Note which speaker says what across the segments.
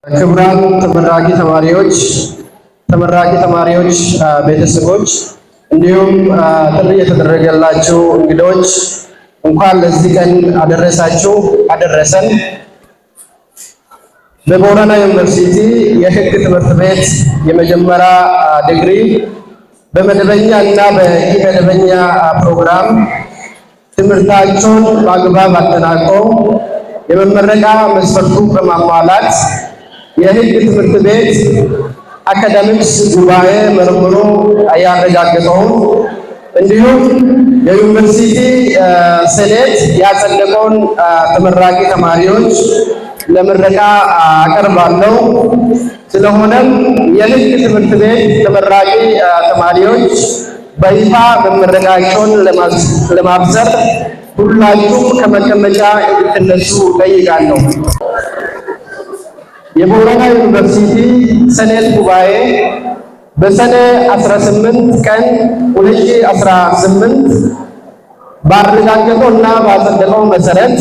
Speaker 1: ክቡራን ተመራቂ ተማሪዎች ቤተሰቦች እንዲሁም ጥሪ የተደረገላችሁ እንግዶች እንኳን ለዚህ ቀን አደረሳችሁ አደረሰን። በቦረና ዩኒቨርሲቲ የሕግ ትምህርት ቤት የመጀመሪያ ዲግሪ በመደበኛ እና በኢመደበኛ ፕሮግራም ትምህርታቸውን በአግባብ አጠናቀው የመመረቂያ መስፈርቱን በማሟላት የሕግ ትምህርት ቤት አካዳሚክስ ጉባኤ መርምሮ ያረጋገጠውን እንዲሁም የዩኒቨርሲቲ ሴኔት ያጸደቀውን ተመራቂ ተማሪዎች ለምረቃ አቀርባለሁ። ስለሆነም የሕግ ትምህርት ቤት ተመራቂ ተማሪዎች በይፋ መመረቃቸውን ለማብሰር ሁላችሁም ከመቀመጫ እንድትነሱ ጠይቃለሁ። የቦረና ዩኒቨርሲቲ ሴኔት ጉባኤ በሰኔ 18 ቀን 2018 ባረጋገጠው እና ባጸደቀው መሰረት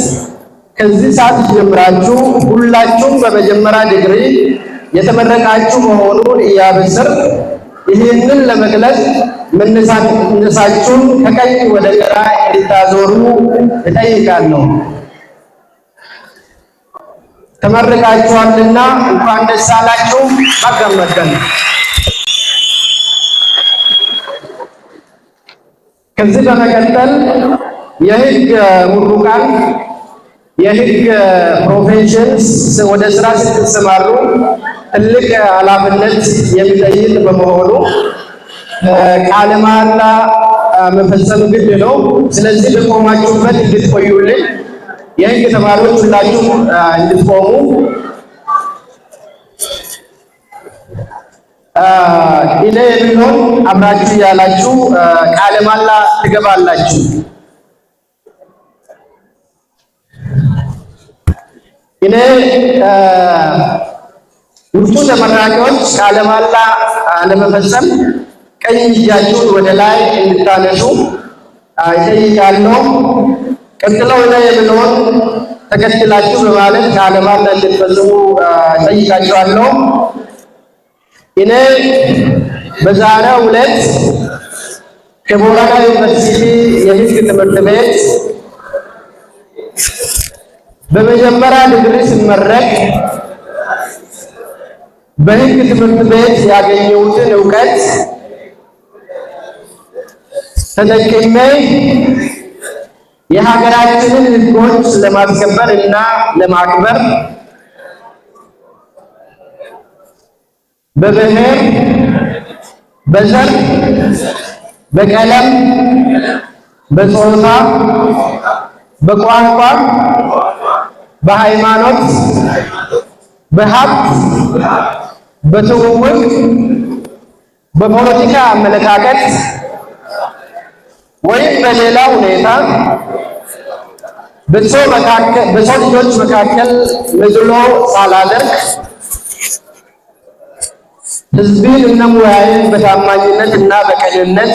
Speaker 1: ከዚህ ሰዓት ጀምራችሁ ሁላችሁም በመጀመሪያ ዲግሪ የተመረቃችሁ መሆኑን እያበስር ይህንን ለመግለጽ መነሳችሁን ከቀኝ ወደ ግራ እንድታዞሩ እጠይቃለሁ። ተመርቃችኋልና እንኳን ደስ አላችሁ። ማገመተን ከዚህ በመቀጠል የሕግ ምሩቃን የሕግ ፕሮፌሽንስ ወደ ስራ ስትሰማሩ ትልቅ ኃላፊነት የሚጠይቅ በመሆኑ ቃለ መሃላ መፈጸም ግድ ነው። ስለዚህ በቆማችሁበት እንድትቆዩልን የሕግ ተማሪዎች ሁላችሁ እንድትቆሙ እኔ የሚሆን አብራችሁ ያላችሁ ቃለ መሃላ ትገባላችሁ። እኔ ውጡ ተመራቂዎች ቃለ መሃላ ለመፈጸም ቀኝ እጃችሁን ወደ ላይ እንድታነሱ እጠይቃለሁ። ቀጥለው እኔ የምለውን ተከትላችሁ በማለት ቃለ መሃላ እንድትፈጽሙ እጠይቃችኋለሁ። እኔ በዛሬው ዕለት ከቦረና ዩኒቨርሲቲ የሕግ ትምህርት ቤት በመጀመሪያ ዲግሪ ስመረቅ በሕግ ትምህርት ቤት ያገኘሁትን እውቀት ተጠቅሜ የሀገራችንን ሕጎች ለማስከበር እና ለማክበር በብሔር፣ በዘር፣ በቀለም፣ በጾታ፣ በቋንቋ፣ በሃይማኖት፣ በሀብት፣ በትውውቅ፣ በፖለቲካ አመለካከት ወይም በሌላ ሁኔታ በሰው ልጆች መካከል መድሎ ሳላደርግ ሕዝብን እና ሙያዬን በታማኝነት እና በቅንነት